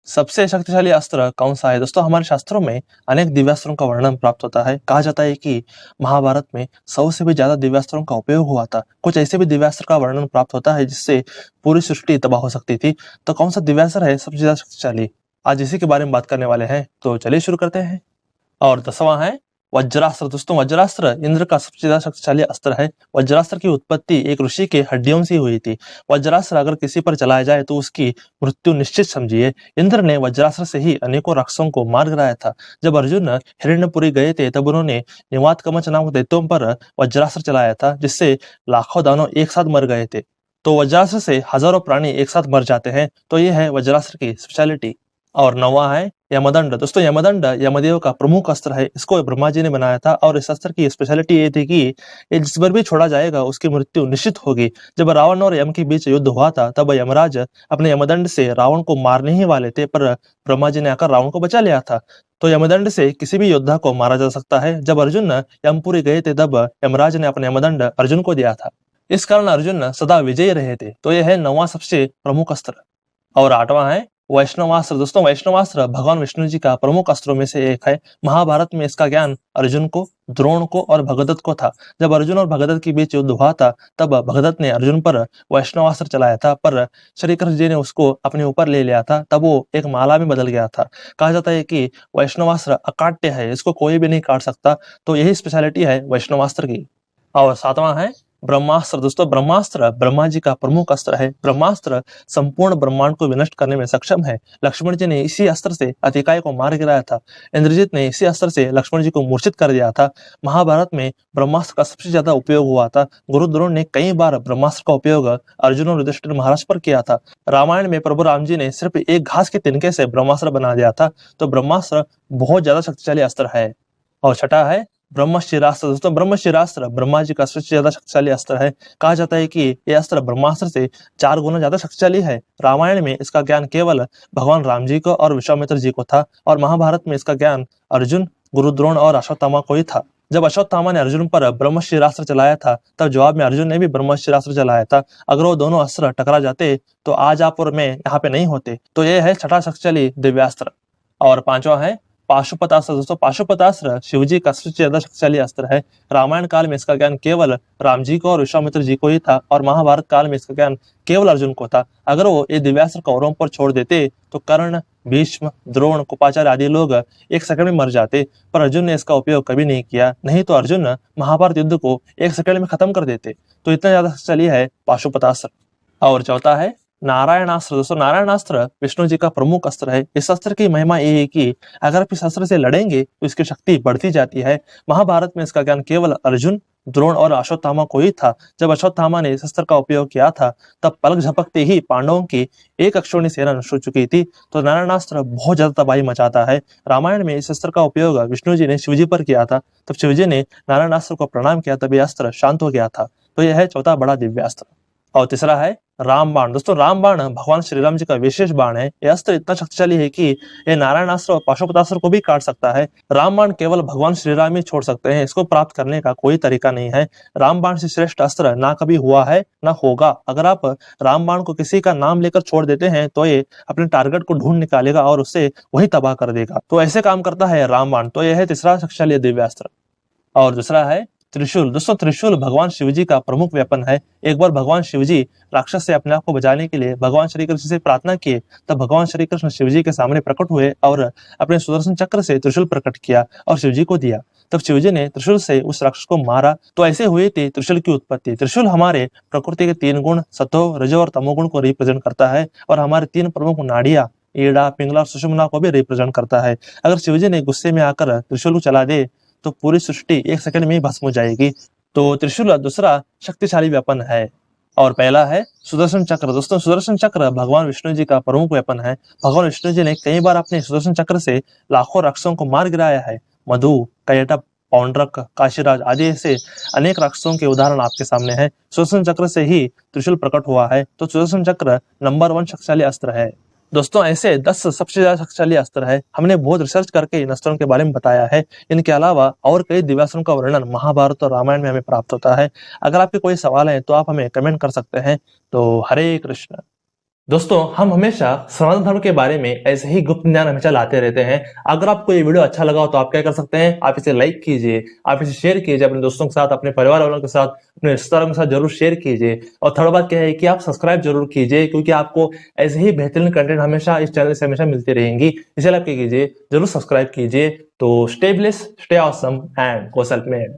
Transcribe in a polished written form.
सबसे शक्तिशाली अस्त्र कौन सा है? दोस्तों हमारे शास्त्रों में अनेक दिव्यास्त्रों का वर्णन प्राप्त होता है। कहा जाता है कि महाभारत में 100 से भी ज्यादा दिव्यास्त्रों का उपयोग हुआ था। कुछ ऐसे भी दिव्यास्त्र का वर्णन प्राप्त होता है जिससे पूरी सृष्टि तबाह हो सकती थी। तो कौन सा दिव्यास्त्र है सबसे ज्यादा शक्तिशाली? आज इसी के बारे में बात करने वाले हैं, तो चलिए शुरू करते हैं। और 10वां है वज्रास्त्र। दोस्तों वज्रास्त्र इंद्र का सबसे ज्यादा शक्तिशाली अस्त्र है। वज्रास्त्र की उत्पत्ति एक ऋषि के हड्डियों से हुई थी। वज्रास्त्र अगर किसी पर चलाया जाए तो उसकी मृत्यु निश्चित समझिए। इंद्र ने वज्रास्त्र से ही अनेकों राक्षसों को मार गिराया था। जब अर्जुन हिरण्यपुरी गए थे तब उन्होंने निवात कवच नामक दैत्यों पर वज्रास्त्र चलाया था, जिससे लाखों दानव एक साथ मर गए थे। तो वज्रास्त्र से हजारों प्राणी एक साथ मर जाते हैं। तो यह है वज्रास्त्र की स्पेशलिटी। और 9वां है यमदंड। दोस्तों यमदंड यमदेव का प्रमुख अस्त्र है। इसको ब्रह्मा जी ने बनाया था और इस अस्त्र की स्पेशलिटी ये थी कि ये जिस पर भी छोड़ा जाएगा उसकी मृत्यु निश्चित होगी। जब रावण और यम के बीच युद्ध हुआ था तब यमराज अपने यमदंड से रावण को मारने ही वाले थे, पर ब्रह्मा जी ने आकर रावण को बचा लिया था। तो यमदंड से किसी भी योद्धा को मारा जा सकता है। जब अर्जुन यमपुरी गए थे तब यमराज ने अपने यमदंड अर्जुन को दिया था। इस कारण अर्जुन सदा विजयी रहे थे। तो यह है 9वां सबसे प्रमुख अस्त्र। और 8वां है वैष्णवास्त्र। दोस्तों वैष्णवास्त्र भगवान विष्णु जी का प्रमुख अस्त्रों में से एक है। महाभारत में इसका ज्ञान अर्जुन को, द्रोण को और भगदत्त को था। जब अर्जुन और भगदत्त के बीच युद्ध हुआ था तब भगदत्त ने अर्जुन पर वैष्णवास्त्र चलाया था, पर श्री कृष्ण जी ने उसको अपने ऊपर ले लिया था। तब वो एक माला में बदल गया था। कहा जाता है कि वैष्णवास्त्र अकाट्य है, इसको कोई भी नहीं काट सकता। तो यही स्पेशलिटी है वैष्णवास्त्र की। और 7वां है ब्रह्मास्त्र। दोस्तों ब्रह्मास्त्र ब्रह्मा जी का प्रमुख अस्त्र है। ब्रह्मास्त्र संपूर्ण ब्रह्मांड को विनष्ट करने में सक्षम है। लक्ष्मण जी ने इसी अस्त्र से अतिकाय को मार गिराया था। इंद्रजीत ने इसी अस्त्र से लक्ष्मण जी को मूर्छित कर दिया था। महाभारत में ब्रह्मास्त्र का सबसे ज्यादा उपयोग हुआ था। गुरु द्रोण ने कई बार ब्रह्मास्त्र का उपयोग अर्जुन और युधिष्ठिर महाराज पर किया था। रामायण में प्रभु राम जी ने सिर्फ एक घास के तिनके से ब्रह्मास्त्र बना दिया था। तो ब्रह्मास्त्र बहुत ज्यादा शक्तिशाली अस्त्र है। और छठा है ब्रह्मशिरास्त्र। दोस्तों ब्रह्मशिरास्त्र ब्रह्मा जी का सबसे ज्यादा शक्तिशाली अस्त्र है। कहा जाता है कि यह अस्त्र ब्रह्मास्त्र से 4 गुना ज्यादा शक्तिशाली है। रामायण में इसका ज्ञान केवल भगवान राम जी को और विश्वामित्र जी को था, और महाभारत में इसका ज्ञान अर्जुन, गुरुद्रोण और अश्वत्थामा को ही था। जब अश्वत्थामा ने अर्जुन पर ब्रह्मशिरास्त्र चलाया था तब जवाब में अर्जुन ने भी ब्रह्मशिरास्त्र चलाया था। अगर वो दोनों अस्त्र टकरा जाते तो आज आप और मैं यहाँ पे नहीं होते। तो यह है छठा शक्तिशाली दिव्यास्त्र। और 5वां है पाशुपतास्त्र। दोस्तों पाशुपतास्त्र शिव जी का सबसे ज्यादा शक्तिशाली अस्त्र है। रामायण काल में इसका ज्ञान केवल राम जी को और विश्वामित्र जी को ही था, और महाभारत काल में इसका ज्ञान केवल अर्जुन को था। अगर वो ये दिव्यास्त्र कौरवों पर छोड़ देते तो कर्ण, भीष्म, द्रोण, कृपाचार्य आदि लोग एक सेकंड में मर जाते, पर अर्जुन ने इसका उपयोग कभी नहीं किया। नहीं तो अर्जुन महाभारत युद्ध को एक सेकंड में खत्म कर देते। तो इतना ज्यादा शक्तिशाली है पाशुपतास्त्र। और चौथा है नारायणास्त्र। दोस्तों नारायणास्त्र विष्णु जी का प्रमुख अस्त्र है। इस अस्त्र की महिमा ये है कि अगर आप इस अस्त्र से लड़ेंगे तो इसकी शक्ति बढ़ती जाती है। महाभारत में इसका ज्ञान केवल अर्जुन, द्रोण और अश्वत्थामा को ही था। जब अश्वत्थामा ने इस अस्त्र का उपयोग किया था तब पलक झपकते ही पांडवों की एक अक्षौणी सेना नष्ट हो चुकी थी। तो नारायणास्त्र बहुत ज्यादा तबाही मचाता है। रामायण में इस अस्त्र का उपयोग विष्णु जी ने शिवजी पर किया था। तब शिवजी ने नारायणास्त्र को प्रणाम किया, तब यह अस्त्र शांत हो गया था। तो यह है चौथा बड़ा दिव्यास्त्र। और तीसरा है रामबाण। दोस्तों रामबाण भगवान श्री राम जी का विशेष बाण है। यह अस्त्र इतना शक्तिशाली है कि यह नारायणास्त्र और पाशुपतास्त्र को भी काट सकता है। रामबाण केवल भगवान श्री राम ही छोड़ सकते हैं। इसको प्राप्त करने का कोई तरीका नहीं है। रामबाण से श्रेष्ठ अस्त्र ना कभी हुआ है ना होगा। अगर आप रामबाण को किसी का नाम लेकर छोड़ देते हैं तो ये अपने टारगेट को ढूंढ निकालेगा और उससे वही तबाह कर देगा। तो ऐसे काम करता है रामबाण। तो यह है तीसरा शक्तिशाली दिव्यास्त्र। और दूसरा है त्रिशूल। दोस्तों त्रिशूल भगवान शिवजी का प्रमुख वेपन है। एक बार भगवान शिवजी राक्षस से अपने आप को बचाने के लिए भगवान श्री कृष्ण से प्रार्थना किए, तब भगवान श्री कृष्ण शिवजी के सामने प्रकट हुए और अपने सुदर्शन चक्र से त्रिशूल प्रकट किया और शिवजी को दिया। तब शिवजी ने त्रिशूल से उस राक्षस को मारा। तो ऐसे हुई थी त्रिशूल की उत्पत्ति। त्रिशूल हमारे प्रकृति के 3 गुण सतो, रजो और तमोगुण को रिप्रेजेंट करता है, और हमारे 3 प्रमुख नाड़ियां ईड़ा, पिंगला और सुषुम्ना को भी रिप्रेजेंट करता है। अगर शिवजी ने गुस्से में आकर त्रिशूल को चला दे तो पूरी सृष्टि एक सेकंड में ही भस्म हो जाएगी। तो त्रिशूल दूसरा शक्तिशाली वेपन है। और पहला है सुदर्शन चक्र। दोस्तों सुदर्शन चक्र भगवान विष्णु जी का प्रमुख वेपन है। भगवान विष्णु जी ने कई बार अपने सुदर्शन चक्र से लाखों राक्षसों को मार गिराया है। मधु, कयटप, पौंड्रक, काशीराज आदि ऐसे अनेक राक्षसों के उदाहरण आपके सामने है। सुदर्शन चक्र से ही त्रिशूल प्रकट हुआ है। तो सुदर्शन चक्र नंबर 1 शक्तिशाली अस्त्र है। दोस्तों ऐसे 10 सबसे ज्यादा शक्तिशाली अस्त्र है। हमने बहुत रिसर्च करके इन अस्त्रों के बारे में बताया है। इनके अलावा और कई दिव्यास्त्रों का वर्णन महाभारत और रामायण में हमें प्राप्त होता है। अगर आपके कोई सवाल है तो आप हमें कमेंट कर सकते हैं। तो हरे कृष्ण। दोस्तों, हम हमेशा सनातन धर्म के बारे में ऐसे ही गुप्त ज्ञान हमेशा लाते रहते हैं। अगर आपको ये वीडियो अच्छा लगा हो तो आप क्या कर सकते हैं, आप इसे लाइक कीजिए, आप इसे शेयर कीजिए अपने दोस्तों के साथ, अपने परिवार वालों के साथ, अपने रिश्तेदारों के साथ जरूर शेयर कीजिए। और थर्ड बात क्या है कि आप सब्सक्राइब जरूर कीजिए, क्योंकि आपको ऐसे ही बेहतरीन कंटेंट हमेशा इस चैनल से हमेशा मिलती रहेंगी। इसलिए आप क्या कीजिए, जरूर सब्सक्राइब कीजिए। तो stay blessed, stay awesome and go self made.